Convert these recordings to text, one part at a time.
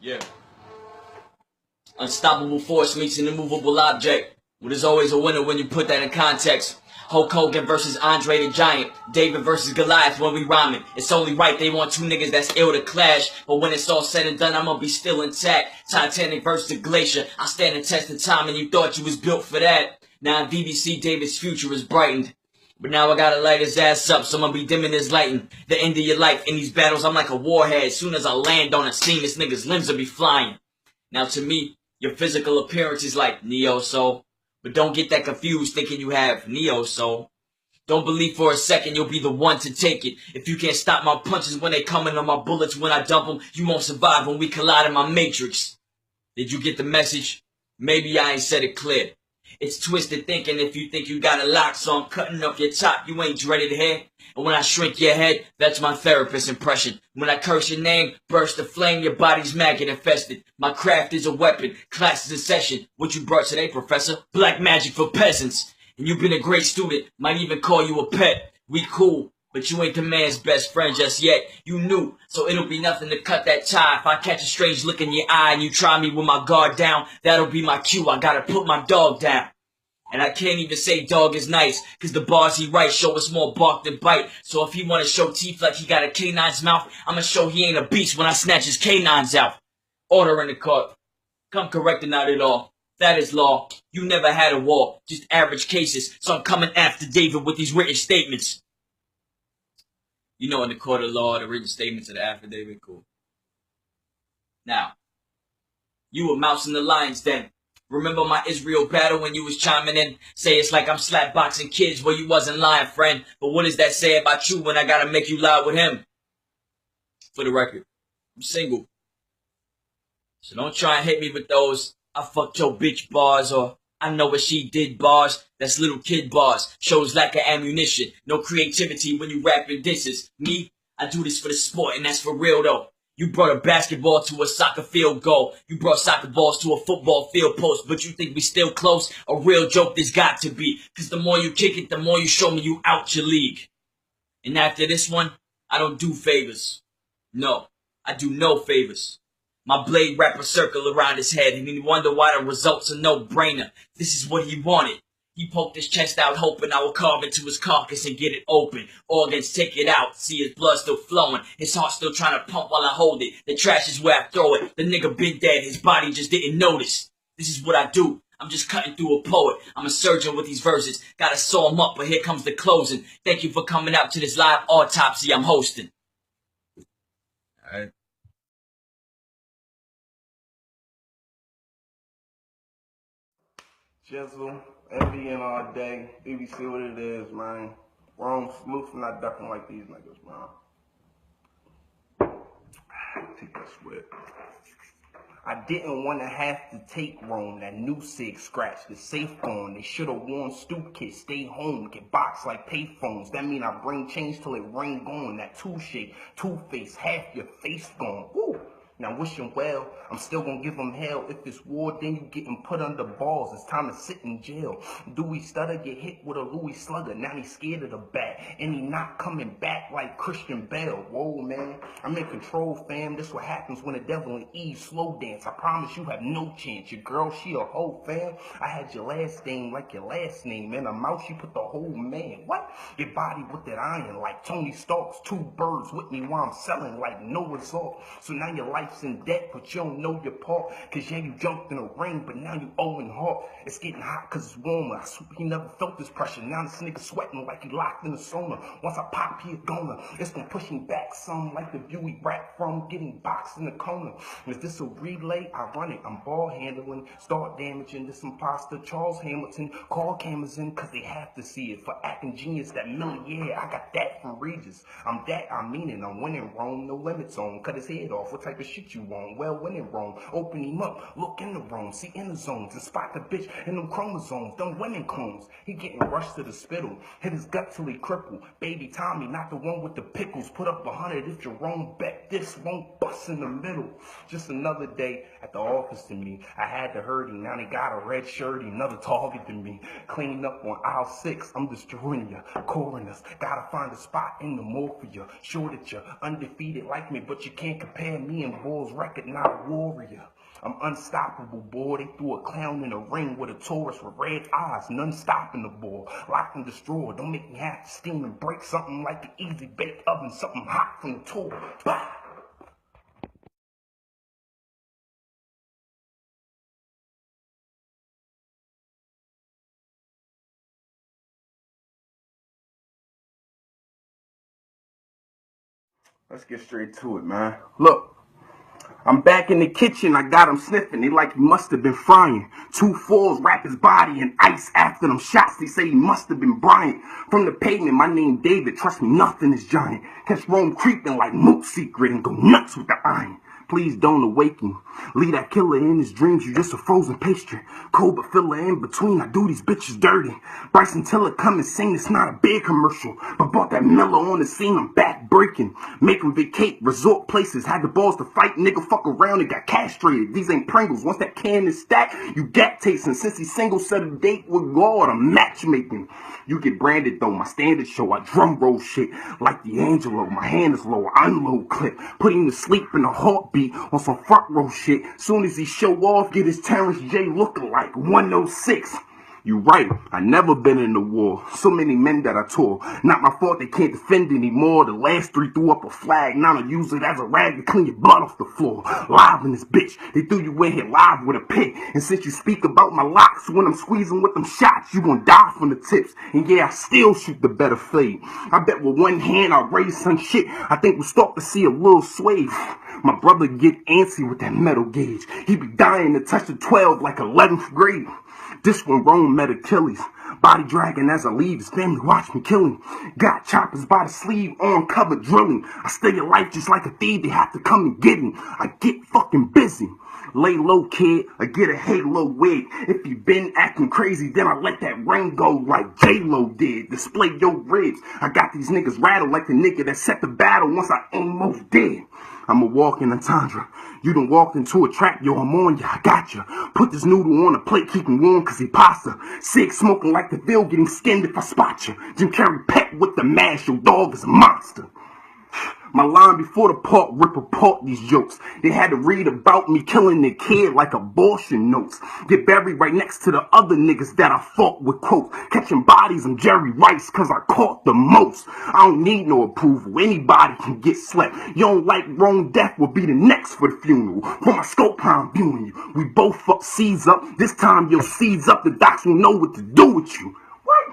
Yeah. Unstoppable force meets an immovable object. Well, there's always a winner when you put that in context. Hulk Hogan versus Andre the Giant. David versus Goliath when we rhyming. It's only right they want two niggas that's ill to clash. But when it's all said and done, I'ma be still intact. Titanic versus the Glacier. I stand the test of time and you thought you was built for that. Now in BBC, David's future is brightened. But now I gotta light his ass up, so I'm gonna be dimming his lighting. The end of your life. In these battles, I'm like a warhead. As soon as I land on a scene, this nigga's limbs will be flying. Now to me, your physical appearance is like neo-soul. But don't get that confused thinking you have neo-soul. Don't believe for a second you'll be the one to take it. If you can't stop my punches when they coming on my bullets when I dump them, you won't survive when we collide in my matrix. Did you get the message? Maybe I ain't said it clear. It's twisted thinking if you think you got a lock, so I'm cutting off your top, you ain't dreaded hair. And when I shrink your head, that's my therapist impression. When I curse your name, burst the flame, your body's maggot infested. My craft is a weapon, class is in session. What you brought today, professor? Black magic for peasants. And you've been a great student, might even call you a pet. We cool, but you ain't the man's best friend just yet. You knew, so it'll be nothing to cut that tie. If I catch a strange look in your eye and you try me with my guard down, that'll be my cue, I gotta put my dog down. And I can't even say dog is nice, cause the bars he writes show us more bark than bite. So if he wanna show teeth like he got a canine's mouth, I'ma show he ain't a beast when I snatch his canines out. Order in the court. Come correcting out it all. That is law. You never had a war, just average cases. So I'm coming after David with these written statements. You know, in the court of law, the written statements of the affidavit, cool. Now, you were mouse in the lion's den. Remember my Israel battle when you was chiming in? Say it's like I'm slapboxing kids where you wasn't lying, friend. But what does that say about you when I gotta make you lie with him? For the record, I'm single. So don't try and hit me with those I fucked your bitch bars or I know what she did bars. That's little kid bars. Shows lack of ammunition. No creativity when you rapping disses. Me, I do this for the sport and that's for real though. You brought a basketball to a soccer field goal. You brought soccer balls to a football field post. But you think we still close? A real joke this got to be. Cause the more you kick it, the more you show me you out your league. And after this one, I don't do favors. No, I do no favors. My blade wrap a circle around his head and he wonder why the results are no-brainer. This is what he wanted. He poked his chest out hoping I would carve into his carcass and get it open. Organs take it out, see his blood still flowing. His heart still trying to pump while I hold it. The trash is where I throw it. The nigga been dead, his body just didn't notice. This is what I do. I'm just cutting through a poet. I'm a surgeon with these verses. Gotta saw him up, but here comes the closing. Thank you for coming out to this live autopsy I'm hosting. Alright. Jizzle, envying all day. BBC what it is, man. Rome smooth and I definitely like these niggas, man. Take that sweat. I didn't want to have to take Rome. That new sig scratch, the safe phone. They should have worn stoop kits, stay home, get boxed like payphones. That mean I bring change till it rain gone. That two-shake, two-face, half your face gone. Woo! Now wish him well, I'm still gonna give him hell. If it's war, then you getting put under balls. It's time to sit in jail. Dewey Stutter get hit with a Louis Slugger. Now he's scared of the bat. And he not coming back like Christian Bale. Whoa, man. I'm in control, fam. This what happens when the devil and Eve slow dance. I promise you have no chance. Your girl, she a hoe, fam. I had your last name like your last name. In a mouth, you put the whole man. What? Your body with that iron like Tony Stark's. 2 birds with me while I'm selling like no result. So now your life in debt, but you don't know your part. Cause yeah, you jumped in a ring, but now you owing heart. It's getting hot cause it's warmer. I swear he never felt this pressure. Now this nigga sweating like he locked in the sauna. Once I pop, he a goner. It's gonna push me back some like the view we rap from getting boxed in the corner. And if this a relay, I run it. I'm ball handling, start damaging this imposter. Charles Hamilton, call cameras in cause they have to see it. For acting genius, that million, yeah, I got that from Regis. I'm that, I mean it. I'm winning Rome, no limits on. Cut his head off. What type of shit you want? Well, when in Rome, open him up, look in the room, see in the zones, and spot the bitch in them chromosomes, them women clones. He getting rushed to the spittle, hit his gut till he crippled. Baby Tommy, not the one with the pickles, put up 100 if Jerome bet this won't bust in the middle. Just another day at the office to me. I had to hurt him, now they got a red shirt, another target to me. Cleaning up on aisle 6, I'm destroying ya. Coroners, gotta find a spot in the morphia. Sure that you're undefeated like me, but you can't compare me and Bulls record, not a warrior. I'm unstoppable, boy. They threw a clown in a ring with a Taurus with red eyes. None stopping the ball. Lock and destroy. Don't make me have to steam and break something like an easy bake oven. Something hot from the tour. Bah! Let's get straight to it, man. Look. I'm back in the kitchen, I got him sniffing, they like he must have been frying. 2 4s wrap his body in ice after them shots, they say he must have been Bryant. From the pavement, my name David, trust me, nothing is giant. Catch Rome creeping like Moot Secret and go nuts with the iron. Please don't awaken. Leave that killer in his dreams, you just a frozen pastry. Cold but filler in between, I do these bitches dirty. Bryson Tiller come and sing, it's not a big commercial. But bought that Miller on the scene, I'm back breaking. Make them vacate, resort places. Had the balls to fight, nigga fuck around and got castrated. These ain't Pringles, once that can is stacked, you gat tasting. Since he single set a date with God, I'm matchmaking. You get branded though, my standard show, I drum roll shit. Like D'Angelo, my hand is low, I unload clip. Put him to sleep in a heartbeat on some front row shit. Soon as he show off, get his Terrence J looking like 106. You right, I never been in the war. So many men that I tore. Not my fault they can't defend anymore. The last 3 threw up a flag. Now I use it as a rag to clean your blood off the floor. Live in this bitch. They threw you in here live with a pick. And since you speak about my locks, when I'm squeezing with them shots, you gon' die from the tips. And yeah, I still shoot the better fade. I bet with one hand I'll raise some shit. I think we'll start to see a little sway. My brother get antsy with that metal gauge. He be dying to touch the 12 like 11th grade. This one Rome met Achilles. Body dragging as I leave, his family watch me kill him. Got choppers by the sleeve, on cover drilling. I stay alive just like a thief, they have to come and get him. I get fucking busy. Lay low, kid, I get a halo wig. If you been acting crazy, then I let that ring go like J-Lo did. Display your ribs. I got these niggas rattled like the nigga that set the battle once I ain't most dead. I'm a walking entendre. You done walked into a trap, yo, I'm on ya, I got ya. Put this noodle on a plate, keep him warm cause he pasta. Sig smoking like the field, getting skinned if I spot ya. Jim Carrey pet with the mash, your dog is a monster. My line before the part rip apart these jokes. They had to read about me killing their kid like abortion notes. Get buried right next to the other niggas that I fought with quotes. Catching bodies, I'm Jerry Rice cause I caught the most. I don't need no approval, anybody can get slept. You don't like wrong, death will be the next for the funeral. For my scope, I'm viewing you. We both fuck C's up, this time your C's up, the docs will know what to do with you. What?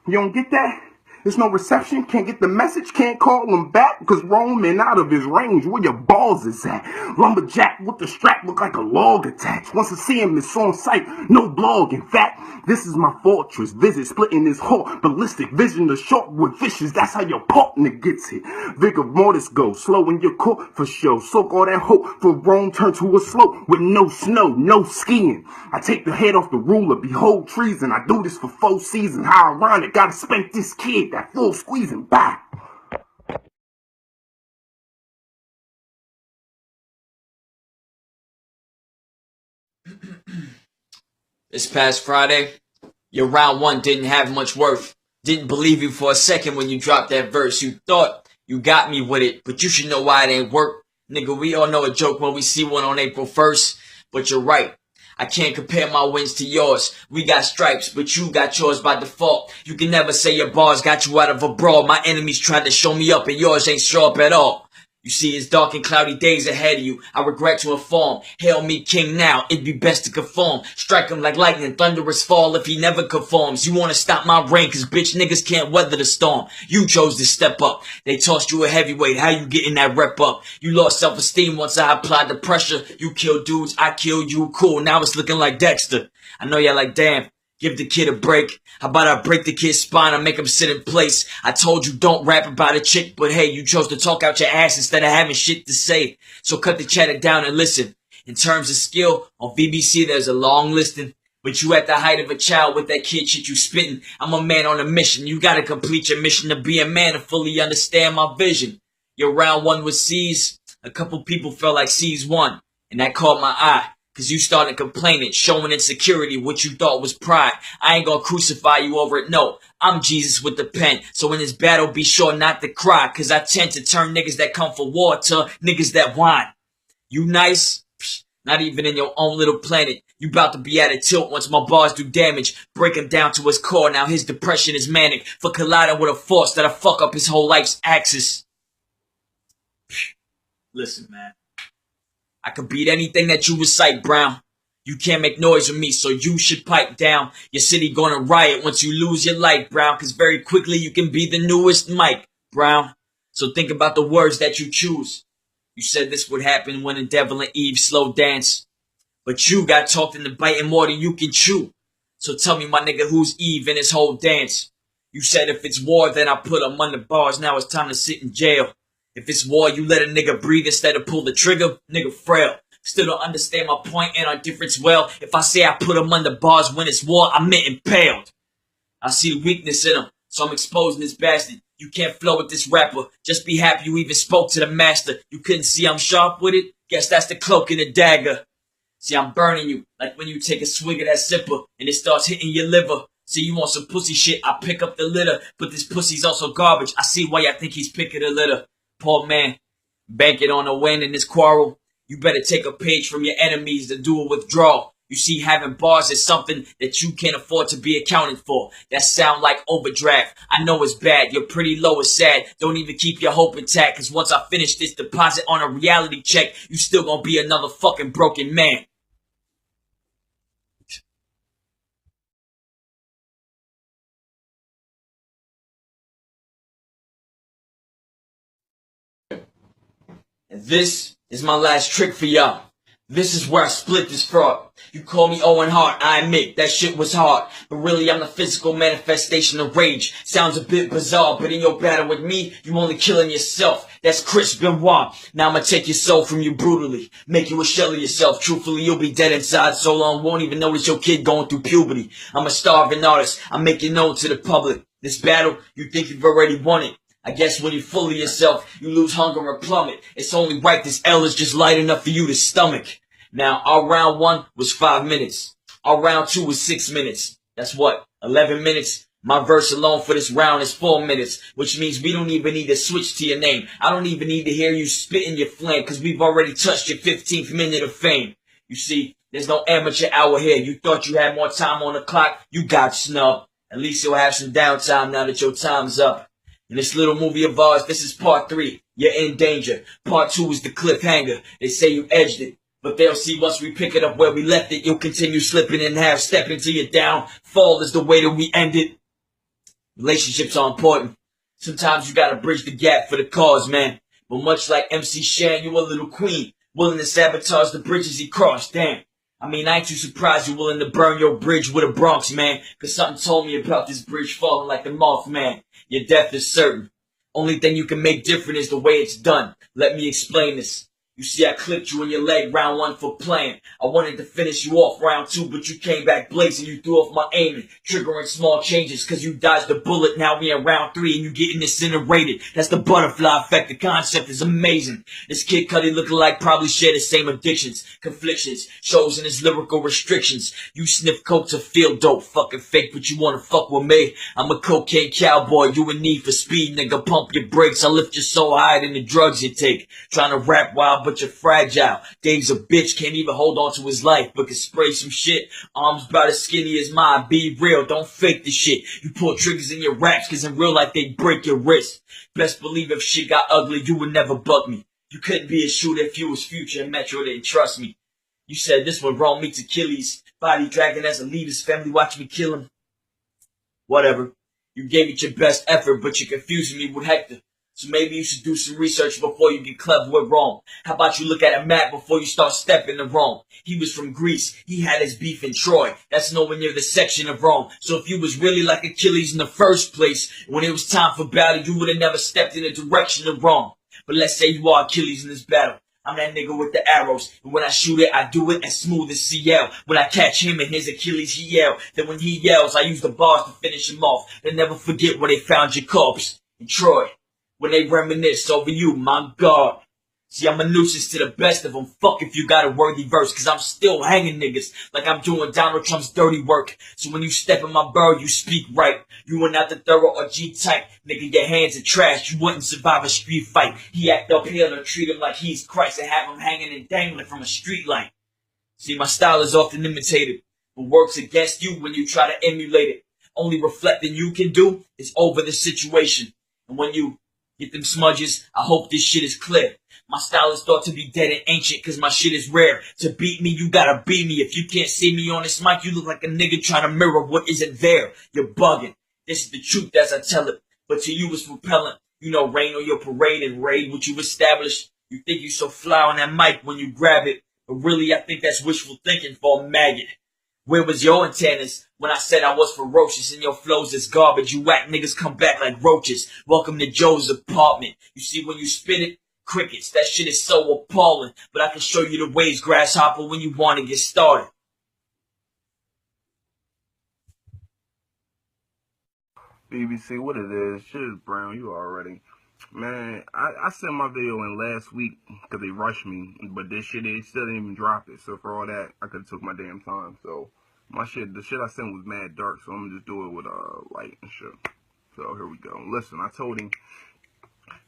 You don't get that? There's no reception, can't get the message, can't call him back because Roman out of his range, where your balls is at. Lumberjack with the strap look like a log attached. Once I see him, it's on sight, no blog. In fact, this is my fortress. Visit splitting his heart, ballistic vision of sharp wood fishes. That's how your partner gets hit. Vigor mortis go, slow in your court for show. Soak all that hope for Rome turn to a slope with no snow, no skiing. I take the head off the ruler, behold treason. I do this for 4 seasons. How ironic, gotta spank this kid. That full squeezing back. This past Friday, your round 1 didn't have much worth. Didn't believe you for a second when you dropped that verse. You thought you got me with it, but you should know why it ain't work. Nigga, we all know a joke when we see one on April 1st. But you're right. I can't compare my wins to yours. We got stripes, but you got yours by default. You can never say your bars got you out of a brawl. My enemies tried to show me up and yours ain't sharp at all. You see, it's dark and cloudy days ahead of you. I regret to inform. Hail me king now, it'd be best to conform. Strike him like lightning, thunderous fall if he never conforms. You wanna stop my reign, cause bitch niggas can't weather the storm. You chose to step up. They tossed you a heavyweight, how you getting that rep up? You lost self-esteem once I applied the pressure. You killed dudes, I killed you, cool. Now it's looking like Dexter. I know y'all like, damn. Give the kid a break. How about I break the kid's spine and make him sit in place? I told you don't rap about a chick, but hey, you chose to talk out your ass instead of having shit to say. So cut the chatter down and listen. In terms of skill, on BBC there's a long listing. But you at the height of a child with that kid shit you spitting. I'm a man on a mission. You gotta complete your mission to be a man and fully understand my vision. Your round 1 was C's. A couple people felt like C's won. And that caught my eye. Cause you started complaining, showing insecurity, what you thought was pride. I ain't gonna crucify you over it, no. I'm Jesus with the pen. So in this battle, be sure not to cry. Cause I tend to turn niggas that come for war to niggas that whine. You nice? Psh, not even in your own little planet. You about to be at a tilt once my bars do damage. Break him down to his core, now his depression is manic. For colliding with a force that'll fuck up his whole life's axis. Psh, listen, man. I could beat anything that you recite, Brown. You can't make noise with me, so you should pipe down. Your city gonna riot once you lose your life, Brown. Cause very quickly you can be the newest Mike, Brown. So think about the words that you choose. You said this would happen when the devil and Eve slow dance. But you got talked into biting more than you can chew. So tell me, my nigga, who's Eve in this whole dance? You said if it's war, then I put him under bars. Now it's time to sit in jail. If it's war, you let a nigga breathe instead of pull the trigger. Nigga frail. Still don't understand my point and our difference well. If I say I put him under bars when it's war, I meant impaled. I see the weakness in him, so I'm exposing this bastard. You can't flow with this rapper. Just be happy you even spoke to the master. You couldn't see I'm sharp with it? Guess that's the cloak and the dagger. See, I'm burning you, like when you take a swig of that sipper and it starts hitting your liver. See, you want some pussy shit, I pick up the litter. But this pussy's also garbage. I see why y'all think he's picking the litter. Poor man, banking on a win in this quarrel. You better take a page from your enemies to do a withdrawal. You see, having bars is something that you can't afford to be accounted for. That sound like overdraft. I know it's bad, you're pretty low and sad. Don't even keep your hope intact, cause once I finish this deposit on a reality check, you still gonna be another fucking broken man. And this is my last trick for y'all. This is where I split this fraud. You call me Owen Hart, I admit that shit was hard. But really I'm the physical manifestation of rage. Sounds a bit bizarre, but in your battle with me, you only killing yourself. That's Chris Benoit. Now I'ma take your soul from you brutally. Make you a shell of yourself. Truthfully, you'll be dead inside so long, won't even notice your kid going through puberty. I'm a starving artist, I make it known to the public. This battle, you think you've already won it. I guess when you're full of yourself, you lose hunger or plummet. It's only right this L is just light enough for you to stomach. Now, our round 1 was 5 minutes. Our round 2 was 6 minutes. That's what? 11 minutes? My verse alone for this round is 4 minutes, which means we don't even need to switch to your name. I don't even need to hear you spitting your flame, cause we've already touched your 15th minute of fame. You see, there's no amateur hour here. You thought you had more time on the clock, you got snubbed. At least you'll have some downtime now that your time's up. In this little movie of ours, this is part 3. You're in danger. Part 2 is the cliffhanger. They say you edged it, but they'll see once we pick it up where we left it. You'll continue slipping in half, stepping till you're down. Fall is the way that we end it. Relationships are important. Sometimes you gotta bridge the gap for the cause, man. But much like MC Shan, you a little queen, willing to sabotage the bridges he crossed. Damn. I mean, I ain't too surprised you're willing to burn your bridge with a Bronx, man. Cause something told me about this bridge falling like the Mothman. Your death is certain. Only thing you can make different is the way it's done. Let me explain this. You see, I clipped you in your leg round 1 for playing. I wanted to finish you off round 2, but you came back blazing. You threw off my aiming, triggering small changes, cause you dodged the bullet. Now we in round 3 and you getting incinerated. That's the butterfly effect. The concept is amazing. This Kid Cudi looking like probably share the same addictions, conflictions, shows in his lyrical restrictions. You sniff coke to feel dope, fucking fake, but you wanna fuck with me. I'm a cocaine cowboy, you in need for speed, nigga. Pump your brakes, I lift you so higher than the drugs you take. Trying to rap wild, but you're fragile. Dave's a bitch, can't even hold on to his life, but can spray some shit. Arms about as skinny as mine, be real, don't fake the shit. You pull triggers in your raps, cause in real life they break your wrist. Best believe if shit got ugly, you would never bug me. You couldn't be a shooter if you was Future and Metro didn't trust me. You said this one wrong meets Achilles, body dragging as a leader's family watch me kill him. Whatever. You gave it your best effort, but you're confusing me with Hector. So maybe you should do some research before you get clever with Rome. How about you look at a map before you start stepping to Rome? He was from Greece. He had his beef in Troy. That's nowhere near the section of Rome. So if you was really like Achilles in the first place, when it was time for battle, you would have never stepped in the direction of Rome. But let's say you are Achilles in this battle. I'm that nigga with the arrows. And when I shoot it, I do it as smooth as CL. When I catch him and his Achilles, he yell. Then when he yells, I use the bars to finish him off. They never forget where they found your corpse in Troy. When they reminisce over you, my God. See, I'm a nuisance to the best of them. Fuck if you got a worthy verse, cause I'm still hanging niggas like I'm doing Donald Trump's dirty work. So when you step in my burrow, you speak right. You were not the thorough or G-type. Nigga, your hands are trash. You wouldn't survive a street fight. He act up here and treat him like he's Christ and have him hanging and dangling from a street light. See, my style is often imitated, but works against you when you try to emulate it. Only reflecting you can do is over the situation. And when you get them smudges, I hope this shit is clear. My style is thought to be dead and ancient cause my shit is rare. To beat me, you gotta beat me. If you can't see me on this mic, you look like a nigga trying to mirror what isn't there. You're bugging. This is the truth as I tell it. But to you it's repellent. You know, rain on your parade and raid what you established. You think you so fly on that mic when you grab it. But really, I think that's wishful thinking for a maggot. Where was your antennas when I said I was ferocious and your flows is garbage? You whack niggas come back like roaches. Welcome to Joe's apartment. You see when you spit it? Crickets. That shit is so appalling. But I can show you the ways, grasshopper, when you want to get started. BBC, what it is? Shit is brown, you already. Man, I sent my video in last week because they rushed me, but this shit, they still didn't even drop it. So for all that, I could have took my damn time. So the shit I sent was mad dark, so I'm gonna just do it with light and shit. So here we go. Listen, I told him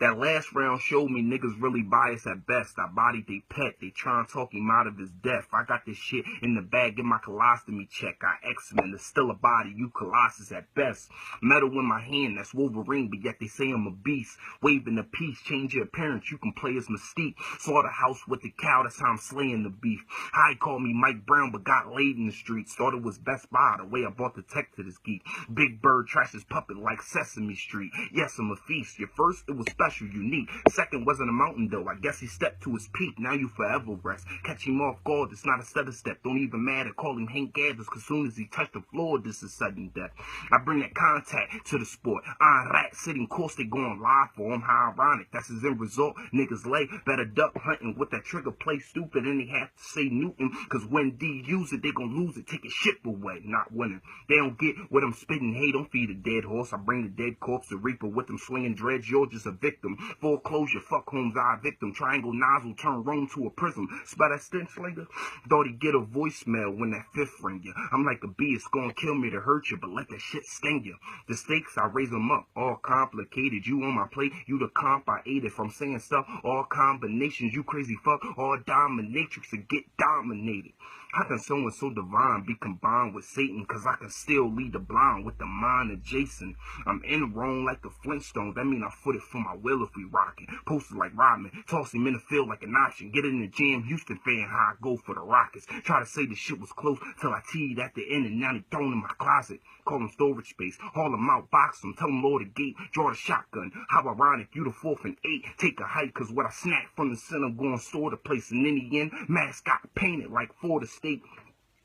that last round showed me niggas really biased at best. I bodied they pet. They try and talk him out of his death. I got this shit in the bag, get my colostomy check. I X-Men, there's still a body, you Colossus at best. Metal in my hand, that's Wolverine, but yet they say I'm a beast. Waving the peace, change your appearance, you can play as Mystique. Saw the house with the cow, that's how I'm slaying the beef. High called me Mike Brown, but got laid in the streets. Thought it was Best Buy, the way I bought the tech to this geek. Big Bird trashed his puppet like Sesame Street. Yes, I'm a feast. Your first, it was special, unique. Second wasn't a mountain though. I guess he stepped to his peak. Now you forever rest. Catch him off guard. It's not a stutter step. Don't even matter. Call him Hank Gathers. Cause soon as he touched the floor, this is sudden death. I bring that contact to the sport. On rat sitting course they going live for him. How ironic. That's his end result. Niggas lay better duck hunting with that trigger play stupid. And they have to say Newton. Cause when D use it, they gon' lose it. Take his ship away. Not winning. They don't get what I'm spitting. Hey, don't feed a dead horse. I bring the dead corpse to Reaper with them swinging dreads. You're just a victim. Foreclosure, fuck home's eye victim. Triangle nozzle turn Rome to a prism. Spell that stench later? Thought he'd get a voicemail when that fifth ring you. I'm like a bee, it's gonna kill me to hurt you, but let that shit sting you. The stakes, I raise them up, all complicated. You on my plate, you the comp I ate it from saying stuff. All combinations, you crazy fuck. All dominatrix to get dominated. How can someone so divine be combined with Satan? Cause I can still lead the blind with the mind of Jason. I'm in Rome like the Flintstones. That mean I foot it for my will if we rockin'. Posted like Rodman, toss him in the field like an option. Get in the jam, Houston fan, how I go for the Rockets. Try to say the shit was close till I teed at the end and now they thrown in my closet. Call them storage space, haul them out, box them, tell them lower the gate, draw the shotgun. How ironic, you the 4th and 8. Take a hike, cause what I snack from the center, going store the place. And in the end, mascot painted like for the state.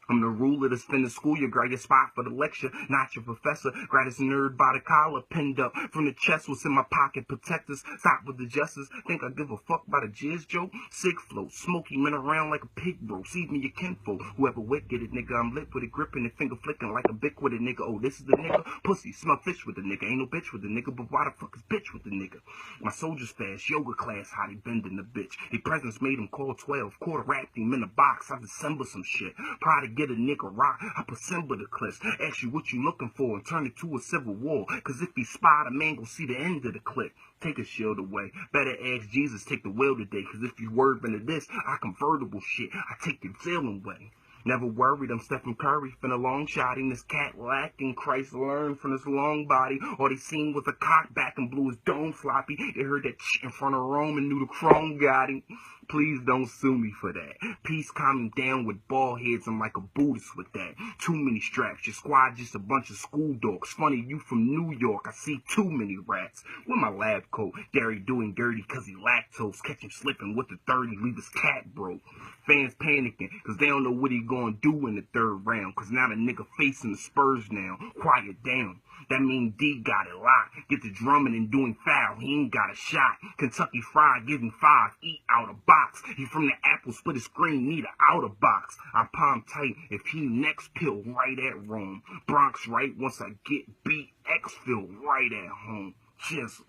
I'm the ruler that's finna school your greatest spot for the lecture, not your professor. Gratis nerd by the collar, pinned up from the chest. What's in my pocket, protectors. Stop with the justice. Think I give a fuck about a Jizz joke? Sick flow, smoky men around like a pig bro. See me your kinfolk. Whoever wicked it, nigga, I'm lit with it, gripping and finger flicking like a bick with a nigga. Oh, this is the nigga? Pussy, smell fish with the nigga. Ain't no bitch with the nigga, but why the fuck is bitch with the nigga? My soldiers fast, yoga class, how they bending the bitch. The presence made him call 12. Quarter wrapped him in a box. I dissemble some shit. Try to get a nigga rock, I assemble the clips. Ask you what you looking for and turn it to a civil war. Cause if he spot a man, go see the end of the clip. Take a shield away. Better ask Jesus, take the wheel today. Cause if you word into this, I convertible shit. I take your feeling away. Never worried, I'm Stephen Curry, finna long shotting this cat lacking. Christ learned from his long body. All they seen was a cock back and blew his dome floppy. They heard that shit in front of Rome and knew the chrome got him. Please don't sue me for that. Peace calming down with bald heads, I'm like a Buddhist with that. Too many straps, your squad just a bunch of school dogs. Funny, you from New York, I see too many rats. With my lab coat, Gary doing dirty cause he lactose. Catch him slipping with the 30, leave his cat broke. Fans panicking cause they don't know what he gonna do in the 3rd round. Cause now the nigga facing the Spurs now. Quiet down. That mean D got it locked. Get the drumming and doing foul. He ain't got a shot. Kentucky Fried giving 5. Eat out of box. He from the Apple split his screen. Need a outer box. I palm tight. If he next pill right at Rome. Bronx right once I get beat. Xville right at home. Jizz.